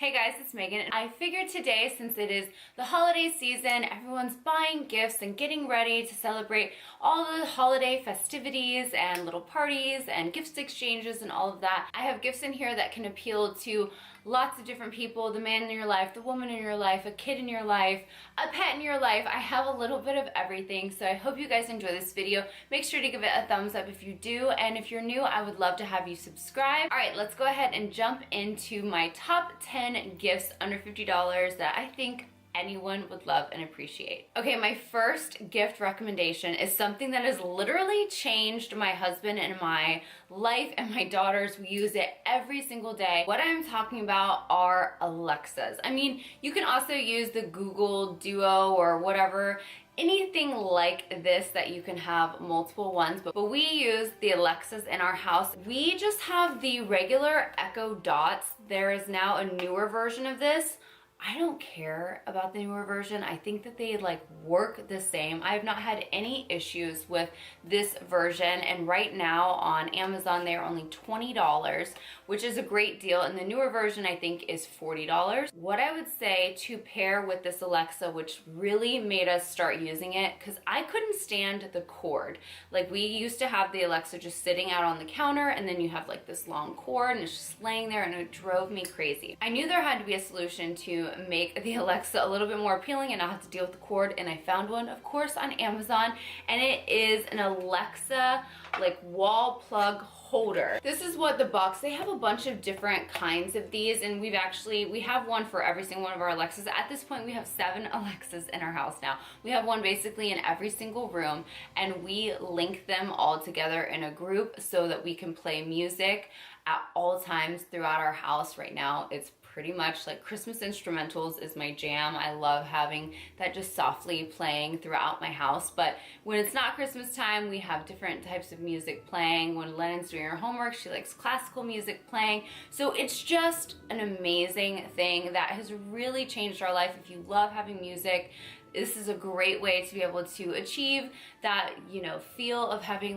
Hey guys, it's Megan. I figured today, since it is the holiday season, everyone's buying gifts and getting ready to celebrate all the holiday festivities and little parties and gift exchanges and all of that. I have gifts in here that can appeal to lots of different people: the man in your life, the woman in your life, a kid in your life, a pet in your life. I have a little bit of everything, so I hope you guys enjoy this video. Make sure to give it a thumbs up if you do, and if you're new, I would love to have you subscribe. All right, let's go ahead and jump into my top 10 gifts under $50 that I think anyone would love and appreciate. Okay, my first gift recommendation is something that has literally changed my husband and my life and my daughters. We use it every single day. What I'm talking about are Alexas. I mean, you can also use the Google Duo or whatever, anything like this that you can have multiple ones, but we use the Alexas in our house. We just have the regular Echo Dots. There is now a newer version of this. I don't care about the newer version. I think that they work the same. I have not had any issues with this version, and right now on Amazon they are only $20, which is a great deal, and the newer version I think is $40. What I would say to pair with this Alexa, which really made us start using it, because I couldn't stand the cord. Like, we used to have the Alexa just sitting out on the counter, and then you have this long cord and it's just laying there, and it drove me crazy. I knew there had to be a solution to make the Alexa a little bit more appealing and not have to deal with the cord, and I found one, of course, on Amazon, and it is an Alexa wall plug holder. This is what the box, they have a bunch of different kinds of these, and we have one for every single one of our Alexas. At this point we have 7 Alexas in our house now. We have one basically in every single room, and we link them all together in a group so that we can play music at all times throughout our house. Right now it's pretty much Christmas instrumentals is my jam. I love having that just softly playing throughout my house. But when it's not Christmas time, we have different types of music playing. When Lennon's doing her homework, she likes classical music playing. So it's just an amazing thing that has really changed our life. If you love having music, this is a great way to be able to achieve that, feel of having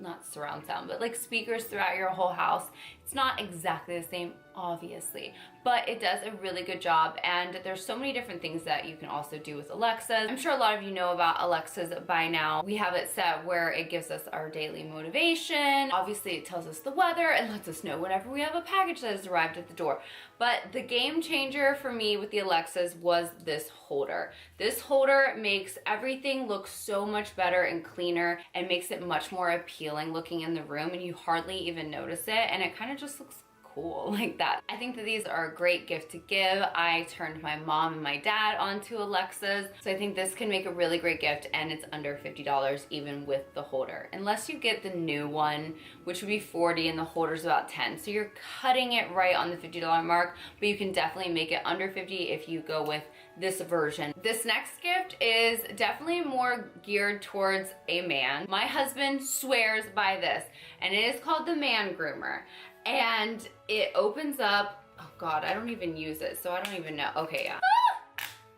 not surround sound, but speakers throughout your whole house. It's not exactly the same, obviously, but it does a really good job, and there's so many different things that you can also do with Alexas. I'm sure a lot of you know about Alexas by now. We have it set where it gives us our daily motivation. Obviously, it tells us the weather and lets us know whenever we have a package that has arrived at the door. But the game changer for me with the Alexas was this holder. This holder makes everything look so much better and cleaner, and makes it much more appealing looking in the room, and you hardly even notice it, and it kind of just looks cool like that. I think that these are a great gift to give. I turned my mom and my dad onto Alexas, so I think this can make a really great gift, and it's under $50 even with the holder, unless you get the new one, which would be $40 and the holder's about $10. So you're cutting it right on the $50 mark, but you can definitely make it under $50 if you go with this version. This next gift is definitely more geared towards a man. My husband swears by this, and it is called the Man Groomer. And it opens up, oh God, I don't even use it, so I don't even know. Okay, yeah.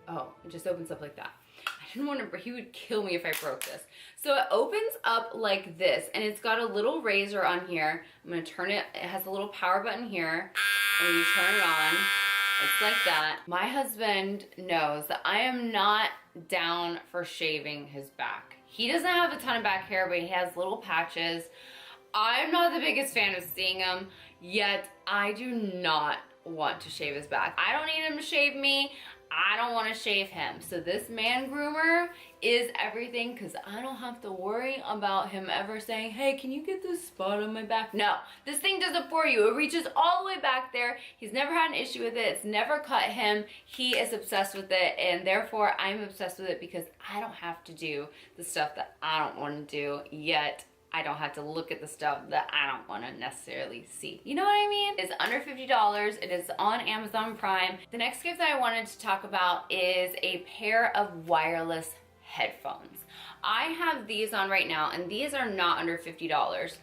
Oh, it just opens up like that. I didn't want to, he would kill me if I broke this. So it opens up like this, and it's got a little razor on here. I'm gonna turn it, it has a little power button here, and when you turn it on, it's like that. My husband knows that I am not down for shaving his back. He doesn't have a ton of back hair, but he has little patches. I'm not the biggest fan of seeing him, yet I do not want to shave his back. I don't need him to shave me. I don't want to shave him. So this Man Groomer is everything, because I don't have to worry about him ever saying, hey, can you get this spot on my back? No, this thing does it for you. It reaches all the way back there. He's never had an issue with it. It's never cut him. He is obsessed with it, and therefore I'm obsessed with it, because I don't have to do the stuff that I don't want to do, yet I don't have to look at the stuff that I don't want to necessarily see. You know what I mean? It's under $50. It is on Amazon Prime. The next gift that I wanted to talk about is a pair of wireless headphones. I have these on right now, and these are not under $50,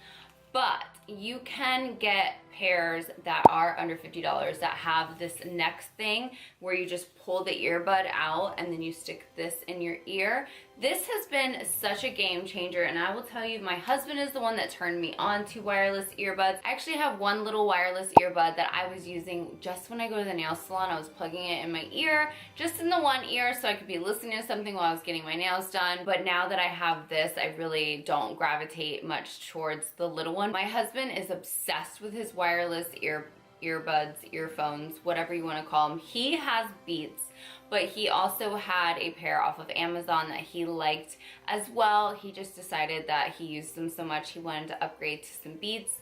but you can get pairs that are under $50 that have this neck thing where you just pull the earbud out and then you stick this in your ear. This has been such a game changer, and I will tell you, my husband is the one that turned me on to wireless earbuds. I actually have one little wireless earbud that I was using just when I go to the nail salon. I was plugging it in my ear, just in the one ear, so I could be listening to something while I was getting my nails done. But now that I have this, I really don't gravitate much towards the little one. My husband is obsessed with his wireless earbuds, earphones, whatever you want to call them. He has Beats, but he also had a pair off of Amazon that he liked as well. He just decided that he used them so much he wanted to upgrade to some Beats,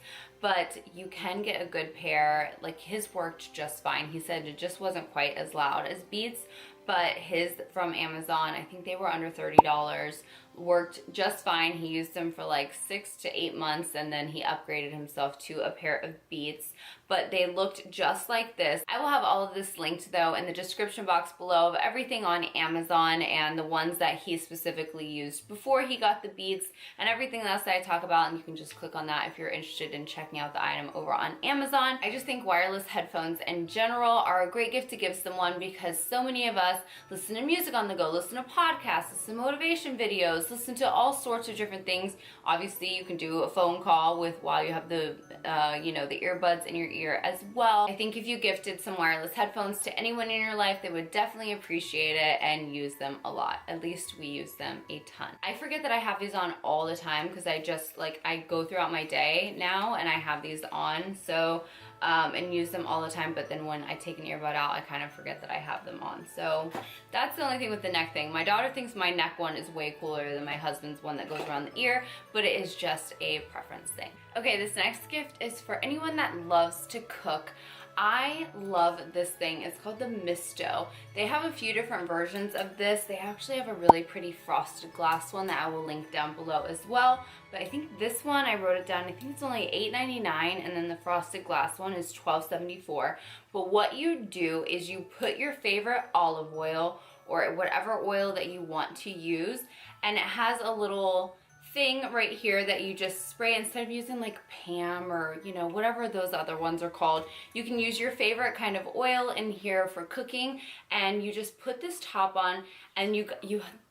but you can get a good pair. Like, his worked just fine. He said it just wasn't quite as loud as Beats, but his from Amazon, I think they were under $30, worked just fine. He used them for like 6 to 8 months, and then he upgraded himself to a pair of Beats, but they looked just like this. I will have all of this linked though in the description box below of everything on Amazon and the ones that he specifically used before he got the Beats and everything else that I talk about, and you can just click on that if you're interested in checking out the item over on Amazon. I just think wireless headphones in general are a great gift to give someone, because so many of us listen to music on the go, listen to podcasts, listen to motivation videos, listen to all sorts of different things. Obviously, you can do a phone call with while you have the the earbuds in your ear as well. I think if you gifted some wireless headphones to anyone in your life, they would definitely appreciate it and use them a lot. At least we use them a ton. I forget that I have these on all the time because I go throughout my day now and I have these on, so and use them all the time, but then when I take an earbud out, I kind of forget that I have them on. So that's the only thing with the neck thing. My daughter thinks my neck one is way cooler than my husband's one that goes around the ear, but it is just a preference thing. Okay, this next gift is for anyone that loves to cook. I love this thing. It's called the Misto. They have a few different versions of this. They actually have a really pretty frosted glass one that I will link down below as well. But I think this one, I wrote it down, I think it's only $8.99, and then the frosted glass one is $12.74. But what you do is you put your favorite olive oil or whatever oil that you want to use, and it has a little thing right here that you just spray. Instead of using like Pam or whatever those other ones are called, you can use your favorite kind of oil in here for cooking, and you just put this top on, and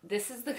this is the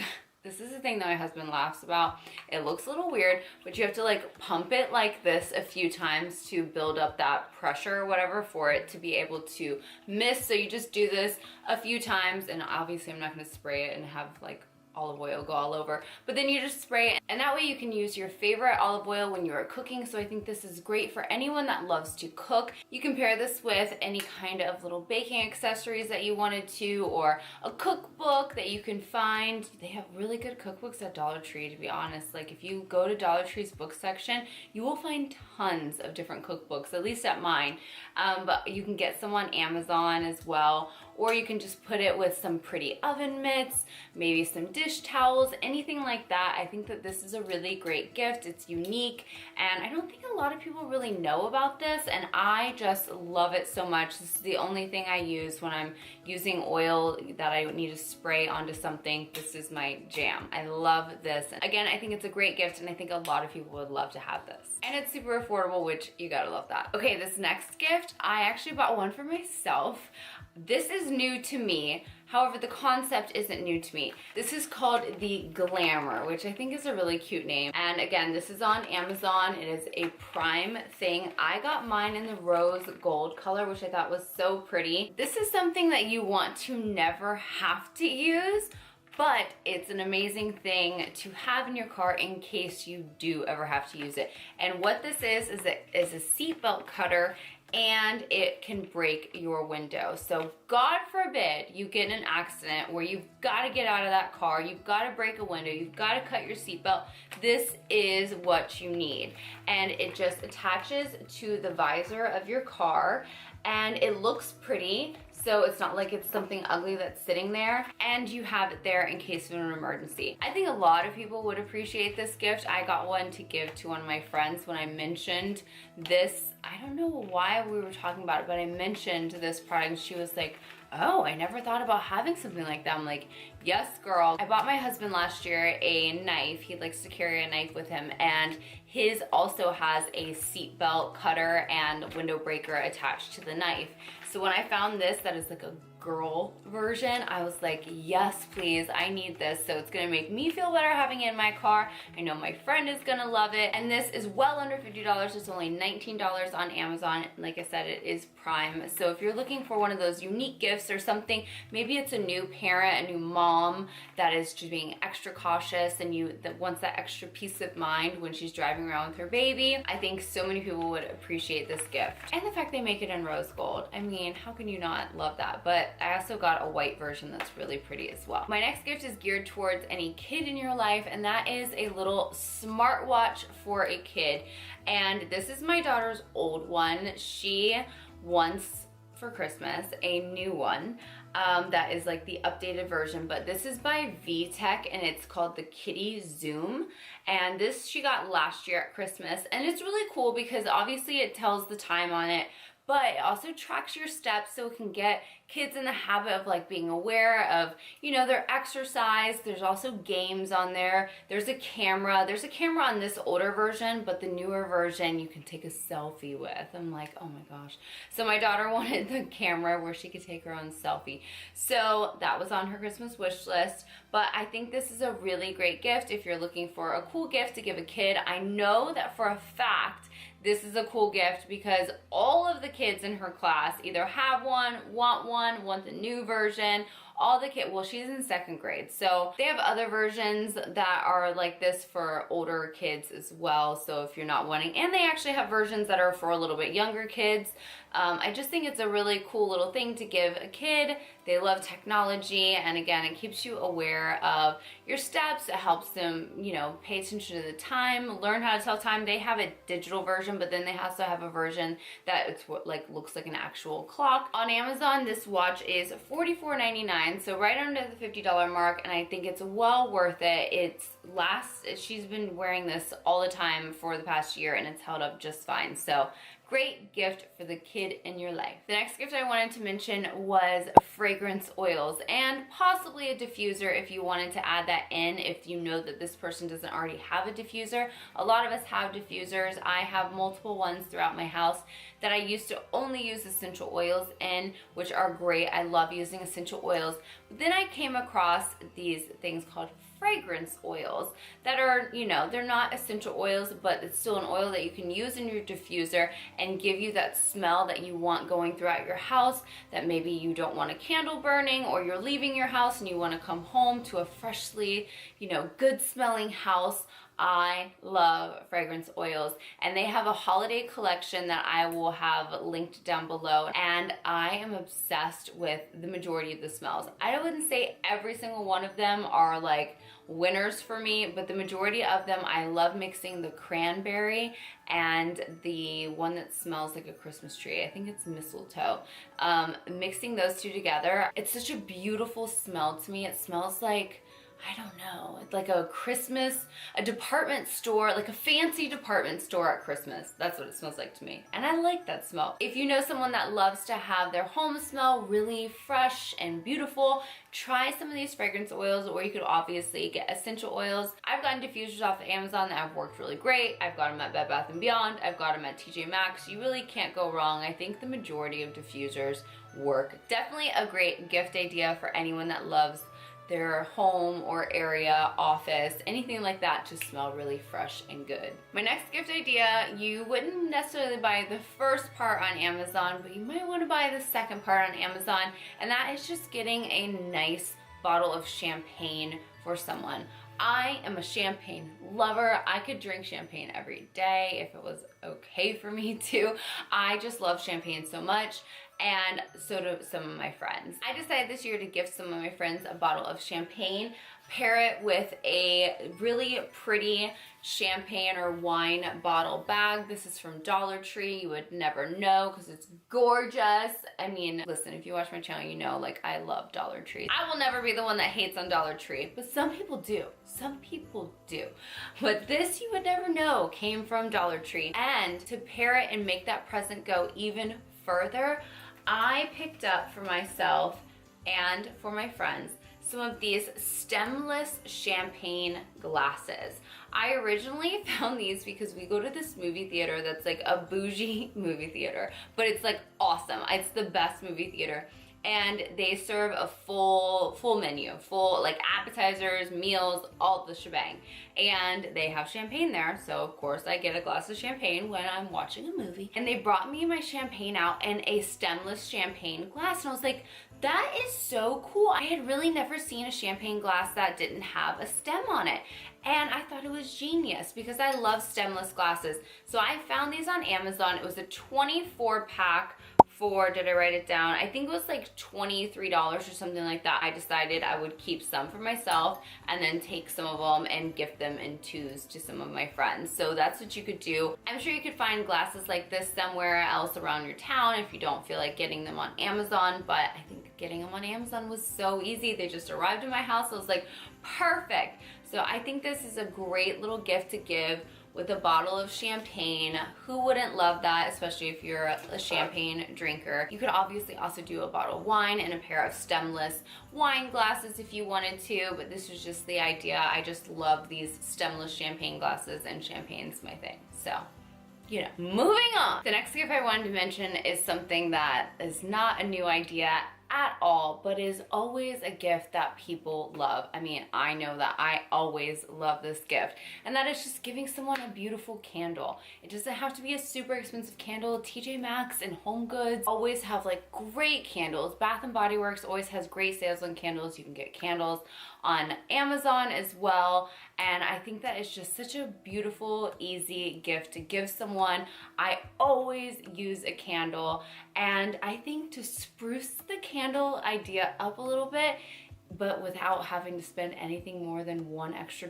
thing that my husband laughs about. It looks a little weird, but you have to like pump it like this a few times to build up that pressure or whatever for it to be able to mist. So you just do this a few times, and obviously I'm not going to spray it and have like olive oil go all over, but then you just spray it, and that way you can use your favorite olive oil when you're cooking. So I think this is great for anyone that loves to cook. You can pair this with any kind of little baking accessories that you wanted to, or a cookbook that you can find. They have really good cookbooks at Dollar Tree, to be honest. Like, if you go to Dollar Tree's book section, you will find tons of different cookbooks, at least at mine. But you can get some on Amazon as well, or you can just put it with some pretty oven mitts, maybe some dish towels, anything like that. I think that this is a really great gift. It's unique, and I don't think a lot of people really know about this, and I just love it so much. This is the only thing I use when I'm using oil that I need to spray onto something. This is my jam. I love this. Again, I think it's a great gift, and I think a lot of people would love to have this. And it's super affordable, which you gotta love that. Okay, this next gift, I actually bought one for myself. This is new to me. However, the concept isn't new to me. This is called the Glamour, which I think is a really cute name. And again, this is on Amazon. It is a Prime thing. I got mine in the rose gold color, which I thought was so pretty. This is something that you want to never have to use, but it's an amazing thing to have in your car in case you do ever have to use it. And what this is a seatbelt cutter, and it can break your window. So God forbid you get in an accident where you've got to get out of that car, you've got to break a window, you've got to cut your seatbelt. This is what you need. And it just attaches to the visor of your car, and it looks pretty. So it's not like it's something ugly that's sitting there, and you have it there in case of an emergency. I think a lot of people would appreciate this gift. I got one to give to one of my friends when I mentioned this I don't know why we were talking about it, but I mentioned this product and she was like, oh, I never thought about having something like that. I'm like, yes, girl. I bought my husband last year a knife. He likes to carry a knife with him, and his also has a seat belt cutter and window breaker attached to the knife. So when I found this, that is like a girl version, I was like, yes, please, I need this. So it's gonna make me feel better having it in my car. I know my friend is gonna love it. And this is well under $50. It's only $19 on Amazon. Like I said, it is Prime. So if you're looking for one of those unique gifts or something, maybe it's a new parent, a new mom that is just being extra cautious and that wants that extra peace of mind when she's driving around with her baby, I think so many people would appreciate this gift. And the fact they make it in rose gold. I mean, how can you not love that? But I also got a white version that's really pretty as well. My next gift is geared towards any kid in your life, and that is a little smartwatch for a kid. And this is my daughter's old one. She wants for Christmas a new one that is like the updated version, but this is by VTech and it's called the Kitty Zoom. And this she got last year at Christmas, and it's really cool because obviously it tells the time on it, but it also tracks your steps so it can get kids in the habit of like being aware of, you know, their exercise. There's also games on there. There's a camera. There's a camera on this older version, but the newer version you can take a selfie with. I'm like, oh my gosh. So my daughter wanted the camera where she could take her own selfie. So that was on her Christmas wish list. But I think this is a really great gift if you're looking for a cool gift to give a kid. I know that for a fact this is a cool gift because all of the kids in her class either have one, want the new version. All the kids, well, she's in 2nd grade, so they have other versions that are like this for older kids as well. So if you're not wanting, and they actually have versions that are for a little bit younger kids. I just think it's a really cool little thing to give a kid. They love technology, and again, it keeps you aware of your steps. It helps them, you know, pay attention to the time, learn how to tell time. They have a digital version, but then they also have a version that it's what like looks like an actual clock. On Amazon, this watch is $44.99, so right under the $50 mark, and I think it's well worth it. She's been wearing this all the time for the past year, and it's held up just fine. So great gift for the kid in your life. The next gift I wanted to mention was fragrance oils and possibly a diffuser if you wanted to add that in, if you know that this person doesn't already have a diffuser. A lot of us have diffusers. I have multiple ones throughout my house that I used to only use essential oils in, which are great. I love using essential oils. But then I came across these things called fragrance oils that are, you know, they're not essential oils, but it's still an oil that you can use in your diffuser and give you that smell that you want going throughout your house, that maybe you don't want a candle burning, or you're leaving your house and you want to come home to a freshly, you know, good smelling house. I love fragrance oils, and they have a holiday collection that I will have linked down below, and I am obsessed with the majority of the smells. I wouldn't say every single one of them are like winners for me, but the majority of them, I love mixing the cranberry and the one that smells like a Christmas tree. I think it's mistletoe. Mixing those two together, it's such a beautiful smell to me. It smells like, I don't know, it's like a department store, like a fancy department store at Christmas. That's what it smells like to me. And I like that smell. If you know someone that loves to have their home smell really fresh and beautiful, try some of these fragrance oils, or you could obviously get essential oils. I've gotten diffusers off of Amazon that have worked really great. I've got them at Bed Bath & Beyond. I've got them at TJ Maxx. You really can't go wrong. I think the majority of diffusers work. Definitely a great gift idea for anyone that loves their home or area, office, anything like that to smell really fresh and good. My next gift idea, you wouldn't necessarily buy the first part on Amazon, but you might want to buy the second part on Amazon, and that is just getting a nice bottle of champagne for someone. I am a champagne lover. I could drink champagne every day if it was okay for me to. I just love champagne so much. and so do some of my friends. I decided this year to gift some of my friends a bottle of champagne, pair it with a really pretty champagne or wine bottle bag. This is from Dollar Tree. You would never know because it's gorgeous. I mean, listen, if you watch my channel, you know, like, I love Dollar Tree. I will never be the one that hates on Dollar Tree, but some people do. Some people do. But this, you would never know, came from Dollar Tree. And to pair it and make that present go even further, I picked up for myself and for my friends some of these stemless champagne glasses. I originally found these because we go to this movie theater that's like a bougie movie theater, but it's like awesome. It's the best movie theater. And they serve a full menu, full like appetizers, meals, all the shebang. And they have champagne there, so of course I get a glass of champagne when I'm watching a movie. And they brought me my champagne out in a stemless champagne glass, and I was like, that is so cool. I had really never seen a champagne glass that didn't have a stem on it. And I thought it was genius because I love stemless glasses. So I found these on Amazon. It was a 24 pack for, did I write it down? I think it was like $23 or something like that. I decided I would keep some for myself and then take some of them and gift them in twos to some of my friends. So that's what you could do. I'm sure you could find glasses like this somewhere else around your town if you don't feel like getting them on Amazon, but I think getting them on Amazon was so easy. They just arrived in my house. I was like, perfect. So I think this is a great little gift to give with a bottle of champagne. Who wouldn't love that, especially if you're a champagne drinker? You could obviously also do a bottle of wine and a pair of stemless wine glasses if you wanted to, but this was just the idea. I just love these stemless champagne glasses, and champagne's my thing. So, you know, moving on. The next gift I wanted to mention is something that is not a new idea at all, but is always a gift that people love. I mean, I know that I always love this gift, and that is just giving someone a beautiful candle. It doesn't have to be a super expensive candle. TJ Maxx and Home Goods always have like great candles. Bath and Body Works always has great sales on candles. You can get candles on Amazon as well, and I think that is just such a beautiful, easy gift to give someone. I always use a candle, and I think to spruce the candle idea up a little bit, but without having to spend anything more than $1 extra,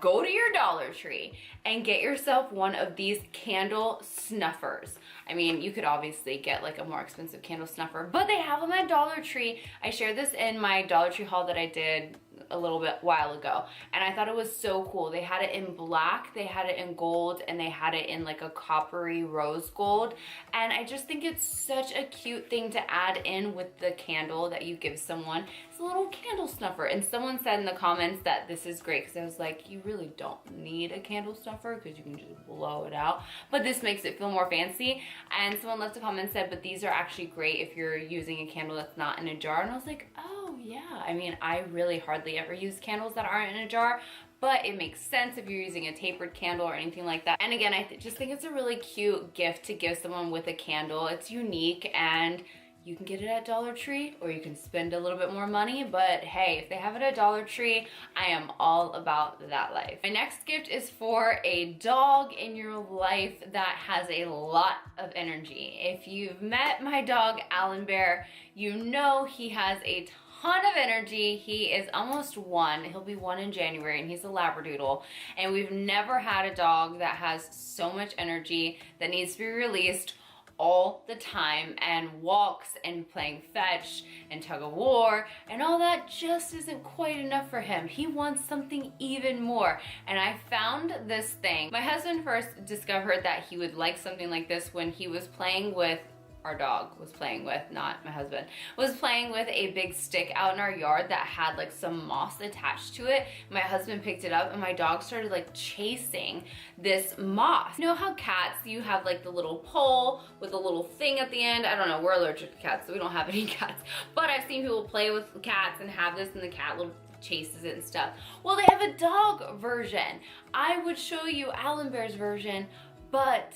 go to your Dollar Tree and get yourself one of these candle snuffers. I mean, you could obviously get like a more expensive candle snuffer, but they have them at Dollar Tree. I shared this in my Dollar Tree haul that I did a little bit while ago, and I thought it was so cool. They had it in black, they had it in gold, and they had it in like a coppery rose gold, and I just think it's such a cute thing to add in with the candle that you give someone. It's a little candle snuffer, and someone said in the comments that this is great because I was like, you really don't need a candle snuffer because you can just blow it out, but this makes it feel more fancy. And someone left a comment and said, but these are actually great if you're using a candle that's not in a jar, and I was like, oh yeah. I mean, I really hardly ever use candles that aren't in a jar, but it makes sense if you're using a tapered candle or anything like that. And again, I just think it's a really cute gift to give someone with a candle. It's unique, and you can get it at Dollar Tree, or you can spend a little bit more money, but hey, if they have it at Dollar Tree, I am all about that life. My next gift is for a dog in your life that has a lot of energy. If you've met my dog, Alan Bear, you know he has a ton of energy. He is almost 1. He'll be 1 in January, and he's a Labradoodle. And we've never had a dog that has so much energy that needs to be released all the time, and walks and playing fetch and tug of war and all that just isn't quite enough for him. He wants something even more, and I found this thing. My husband first discovered that he would like something like this when he was playing with, our dog was playing with, not my husband, was playing with a big stick out in our yard that had like some moss attached to it. My husband picked it up, and my dog started like chasing this moss. You know how cats, you have like the little pole with a little thing at the end? I don't know, we're allergic to cats, so we don't have any cats, but I've seen people play with cats and have this, and the cat little chases it and stuff. Well, they have a dog version. I would show you Alan Bear's version, but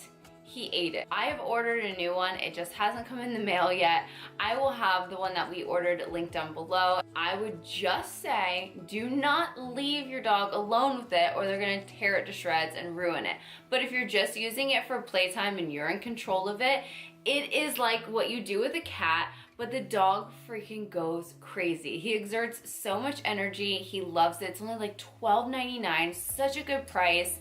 he ate it. I have ordered a new one. It just hasn't come in the mail yet. I will have the one that we ordered linked down below. I would just say, do not leave your dog alone with it, or they're gonna tear it to shreds and ruin it. But if you're just using it for playtime and you're in control of it, It is like what you do with a cat, but the dog freaking goes crazy. He exerts so much energy. He loves it. It's only like $12.99, such a good price.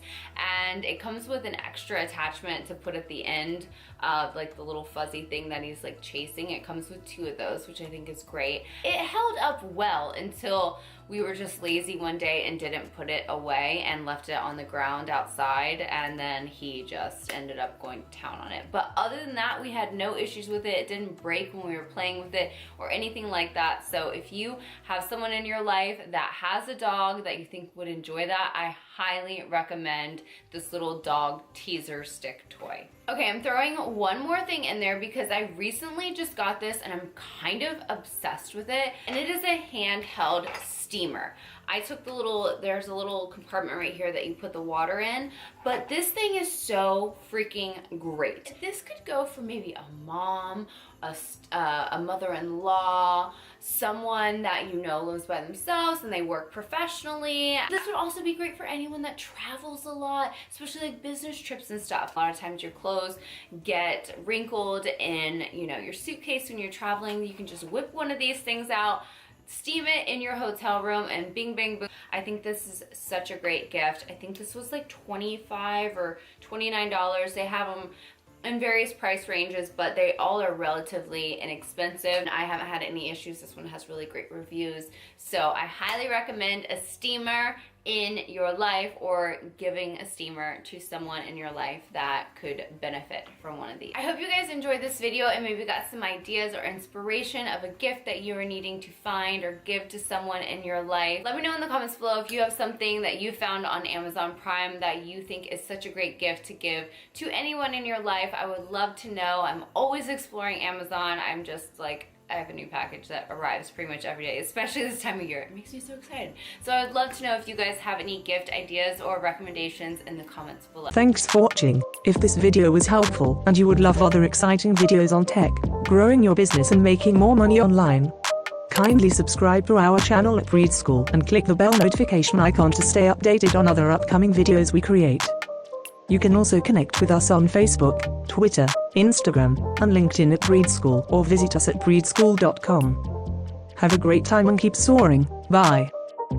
And it comes with an extra attachment to put at the end of like the little fuzzy thing that he's like chasing. It comes with 2 of those, which I think is great. It held up well until we were just lazy one day and didn't put it away and left it on the ground outside, and then he just ended up going to town on it. But other than that, we had no issues with it. It didn't break when we were playing with it or anything like that. So if you have someone in your life that has a dog that you think would enjoy that, I highly recommend this little dog teaser stick toy. Okay, I'm throwing one more thing in there because I recently just got this and I'm kind of obsessed with it, and it is a handheld steamer. I took there's a little compartment right here that you put the water in, but this thing is so freaking great. This could go for maybe a mom, a mother-in-law, someone that you know lives by themselves and they work professionally. This would also be great for anyone that travels a lot, especially like business trips and stuff. A lot of times your clothes get wrinkled in, you know, your suitcase when you're traveling. You can just whip one of these things out, steam it in your hotel room, and bing bang boom. I think this is such a great gift. I think this was like $25 or $29. They have them in various price ranges, but they all are relatively inexpensive. I haven't had any issues. This one has really great reviews. So I highly recommend a steamer in your life, or giving a steamer to someone in your life that could benefit from one of these. I hope you guys enjoyed this video and maybe got some ideas or inspiration of a gift that you are needing to find or give to someone in your life. Let me know in the comments below if you have something that you found on Amazon Prime that you think is such a great gift to give to anyone in your life. I would love to know. I'm always exploring Amazon. I'm just like, I have a new package that arrives pretty much every day, especially this time of year. It makes me so excited. So I would love to know if you guys have any gift ideas or recommendations in the comments below. Thanks for watching. If this video was helpful and you would love other exciting videos on tech, growing your business and making more money online, kindly subscribe to our channel at Breed School and click the bell notification icon to stay updated on other upcoming videos we create. You can also connect with us on Facebook, Twitter, Instagram, and LinkedIn at Breed School, or visit us at breedschool.com. Have a great time and keep soaring. Bye.